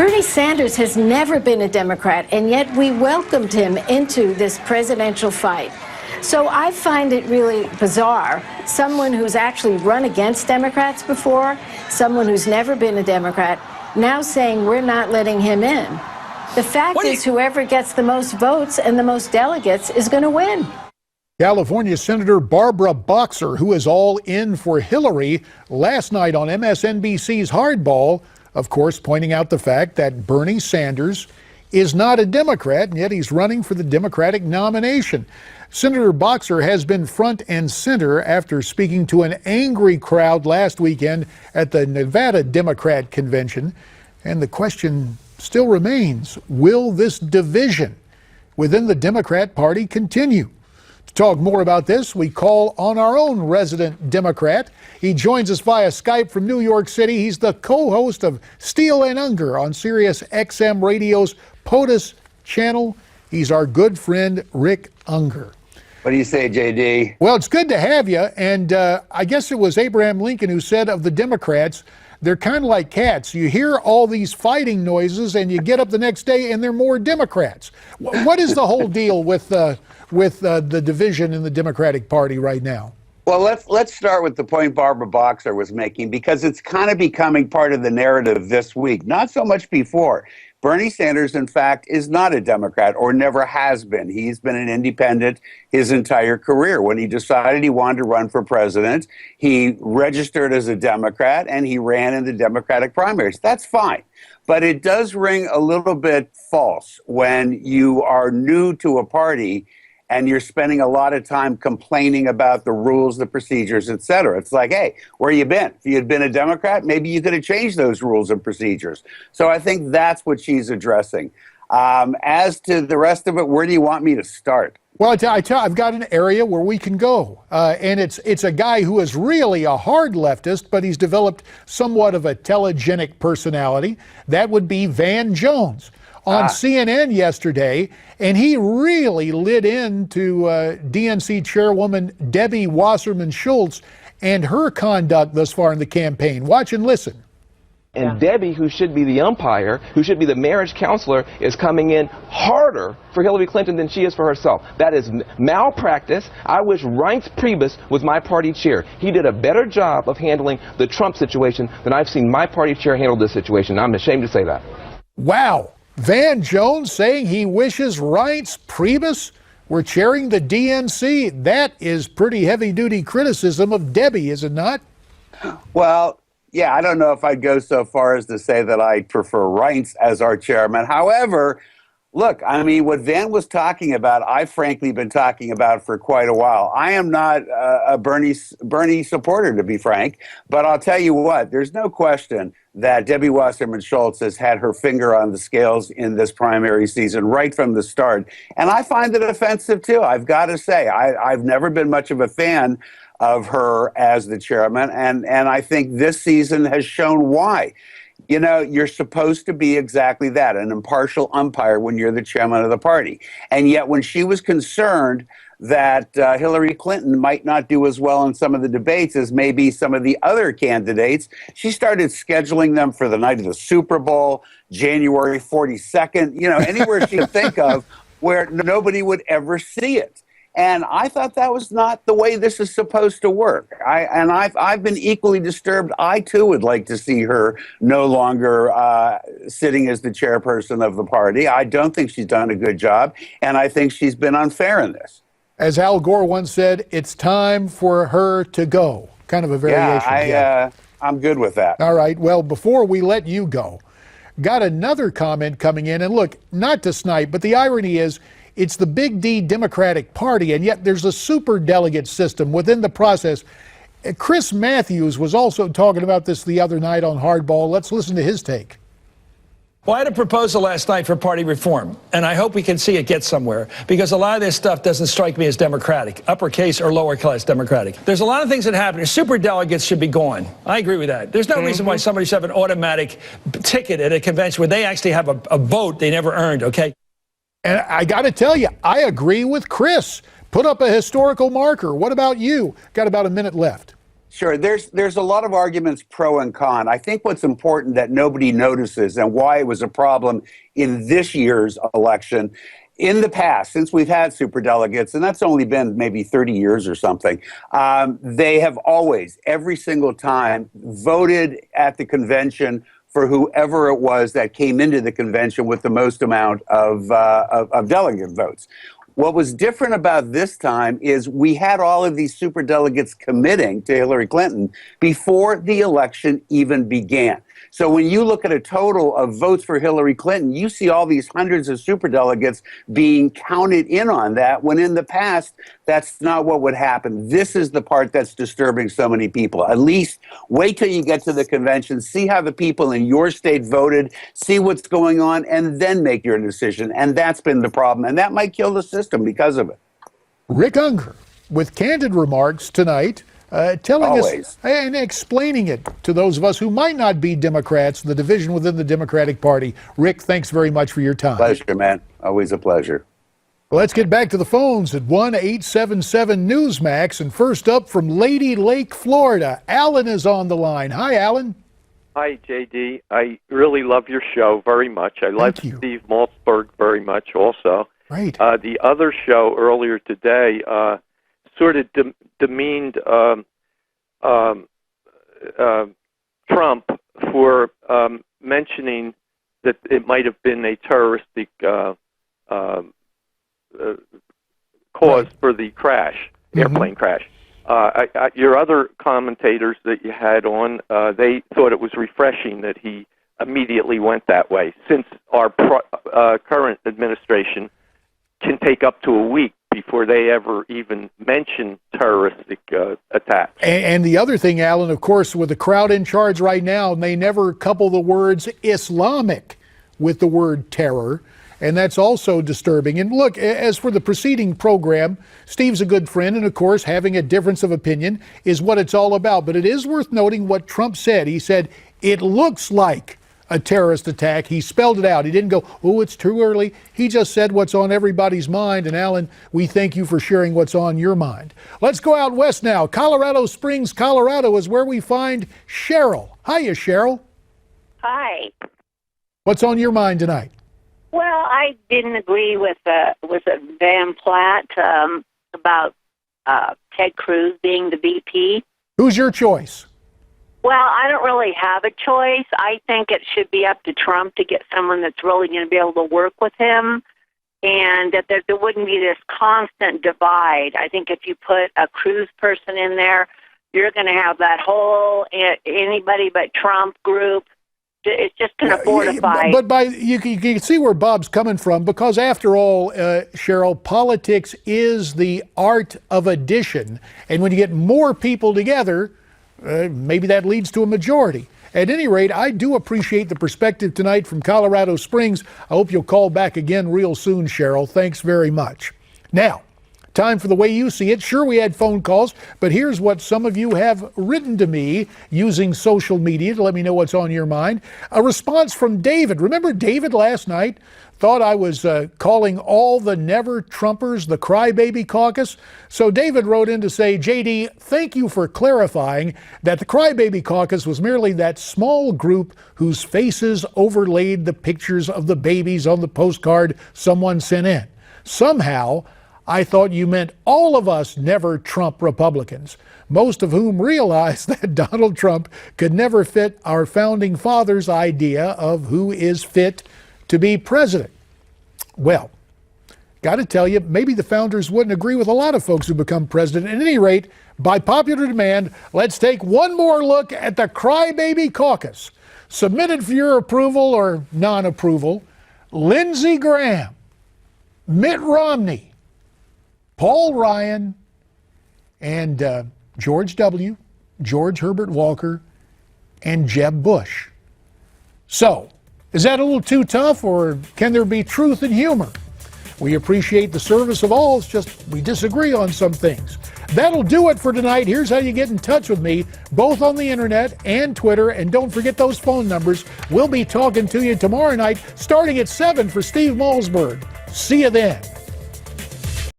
Bernie Sanders has never been a Democrat, and yet we welcomed him into this presidential fight. So I find it really bizarre. Someone who's actually run against Democrats before, someone who's never been a Democrat, now saying we're not letting him in. The fact is whoever gets the most votes and the most delegates is going to win. California Senator Barbara Boxer, who is all in for Hillary, last night on MSNBC's Hardball, of course, pointing out the fact that Bernie Sanders is not a Democrat, and yet he's running for the Democratic nomination. Senator Boxer has been front and center after speaking to an angry crowd last weekend at the Nevada Democrat Convention. And the question still remains, will this division within the Democrat Party continue? To talk more about this, we call on our own resident Democrat. He joins us via Skype from New York City. He's the co-host of Steele and Ungar on Sirius XM Radio's POTUS channel. He's our good friend, Rick Ungar. What do you say, JD? Well, it's good to have you. And I guess it was Abraham Lincoln who said of the Democrats, they're kind of like cats. You hear all these fighting noises and you get up the next day and they're more Democrats. What is the whole deal with the division in the Democratic Party right now? Well, let's start with the point Barbara Boxer was making, because it's kind of becoming part of the narrative this week, not so much before. Bernie Sanders, in fact, is not a Democrat, or never has been. He's been an independent his entire career. When he decided he wanted to run for president, he registered as a Democrat and he ran in the Democratic primaries. That's fine. But it does ring a little bit false when you are new to a party and you're spending a lot of time complaining about the rules, the procedures, et cetera. It's like, hey, where you been? If you had been a Democrat, maybe you could have changed those rules and procedures. So I think that's what she's addressing. As to the rest of it, where do you want me to start? Well, I've got an area where we can go, and it's a guy who is really a hard leftist, but he's developed somewhat of a telegenic personality. That would be Van Jones on CNN yesterday, and he really lit into DNC chairwoman Debbie Wasserman Schultz and her conduct thus far in the campaign. Watch and listen. And Debbie, who should be the umpire, who should be the marriage counselor, is coming in harder for Hillary Clinton than she is for herself. That is malpractice. I wish Reince Priebus was my party chair. He did a better job of handling the Trump situation than I've seen my party chair handle this situation. I'm ashamed to say that. Wow. Van Jones saying he wishes Reince Priebus were chairing the DNC. That is pretty heavy-duty criticism of Debbie, is it not? Well, yeah, I don't know if I'd go so far as to say that I prefer Reince as our chairman. However, look, I mean, what Van was talking about, I've frankly been talking about for quite a while. I am not a Bernie supporter, to be frank, but I'll tell you what, there's no question that Debbie Wasserman Schultz has had her finger on the scales in this primary season right from the start. And I find it offensive, too. I've got to say, I've never been much of a fan of her as the chairman, and I think this season has shown why. You know, you're supposed to be exactly that, an impartial umpire when you're the chairman of the party. And yet when she was concerned that Hillary Clinton might not do as well in some of the debates as maybe some of the other candidates, she started scheduling them for the night of the Super Bowl, January 42nd, you know, anywhere she could think of where nobody would ever see it. And I thought that was not the way this is supposed to work. I've been equally disturbed. I, too, would like to see her no longer sitting as the chairperson of the party. I don't think she's done a good job, and I think she's been unfair in this. As Al Gore once said, it's time for her to go. Kind of a variation. Yeah, I'm good with that. All right. Well, before we let you go, got another comment coming in. And look, not to snipe, but the irony is, it's the big D Democratic Party, and yet there's a superdelegate system within the process. Chris Matthews was also talking about this the other night on Hardball. Let's listen to his take. Well, I had a proposal last night for party reform, and I hope we can see it get somewhere, because a lot of this stuff doesn't strike me as democratic, uppercase or lowercase democratic. There's a lot of things that happen. Superdelegates should be gone. I agree with that. There's no reason why somebody should have an automatic ticket at a convention where they actually have a vote they never earned, okay? And I got to tell you, I agree with Chris. Put up a historical marker. What about you? Got about a minute left. Sure. There's a lot of arguments pro and con. I think what's important that nobody notices and why it was a problem in this year's election, in the past, since we've had superdelegates, and that's only been maybe 30 years or something, they have always, every single time, voted at the convention for whoever it was that came into the convention with the most amount of delegate votes. What was different about this time is we had all of these superdelegates committing to Hillary Clinton before the election even began. So when you look at a total of votes for Hillary Clinton, you see all these hundreds of superdelegates being counted in on that, when in the past, that's not what would happen. This is the part that's disturbing so many people. At least wait till you get to the convention, see how the people in your state voted, see what's going on, and then make your decision. And that's been the problem. And that might kill the system because of it. Rick Ungar, with candid remarks tonight, telling us and explaining it to those of us who might not be Democrats, the division within the Democratic Party. Rick, thanks very much for your time. Pleasure, man. Always a pleasure. Let's get back to the phones at 1-877-Newsmax. And first up from Lady Lake, Florida, Alan is on the line. Hi, Alan. Hi, JD. I really love your show very much. I love Steve Maltzberg very much also. Right. The other show earlier today sort of demeaned Trump for mentioning that it might have been a terroristic cause for the crash, airplane crash. Your other commentators that you had on, they thought it was refreshing that he immediately went that way, since our current administration can take up to a week before they ever even mention terroristic attacks. And the other thing, Alan, of course, with the crowd in charge right now, they never couple the words Islamic with the word terror, and that's also disturbing. And look, as for the preceding program, Steve's a good friend, and of course, having a difference of opinion is what it's all about. But it is worth noting what Trump said. He said, it looks like a terrorist attack. He spelled it out. He didn't go, oh, it's too early. He just said what's on everybody's mind. And Alan, we thank you for sharing what's on your mind. Let's go out west now. Colorado Springs, Colorado is where we find Cheryl. Hiya, Cheryl. Hi. What's on your mind tonight? Well, I didn't agree with Van Platt about Ted Cruz being the VP. Who's your choice? Well, I don't really have a choice. I think it should be up to Trump to get someone that's really going to be able to work with him, and that there wouldn't be this constant divide. I think if you put a Cruz person in there, you're going to have that whole anybody but Trump group. It's just going to fortify. But you can see where Bob's coming from, because after all, Cheryl, politics is the art of addition. And when you get more people together, maybe that leads to a majority. At any rate, I do appreciate the perspective tonight from Colorado Springs. I hope you'll call back again real soon, Cheryl. Thanks very much. Now, time for the way you see it. Sure, we had phone calls, but here's what some of you have written to me using social media to let me know what's on your mind. A response from David. Remember David last night? Thought I was calling all the never-Trumpers the crybaby caucus. So David wrote in to say, JD, thank you for clarifying that the crybaby caucus was merely that small group whose faces overlaid the pictures of the babies on the postcard someone sent in. Somehow, I thought you meant all of us never-Trump Republicans, most of whom realized that Donald Trump could never fit our founding fathers' idea of who is fit to be president. Well, got to tell you, maybe the founders wouldn't agree with a lot of folks who become president. At any rate, by popular demand, let's take one more look at the crybaby caucus. Submitted for your approval or non-approval: Lindsey Graham, Mitt Romney, Paul Ryan, and George W., George Herbert Walker, and Jeb Bush. So, is that a little too tough, or can there be truth and humor? We appreciate the service of all, it's just we disagree on some things. That'll do it for tonight. Here's how you get in touch with me, both on the internet and Twitter, and don't forget those phone numbers. We'll be talking to you tomorrow night, starting at 7 for Steve Malzberg. See you then.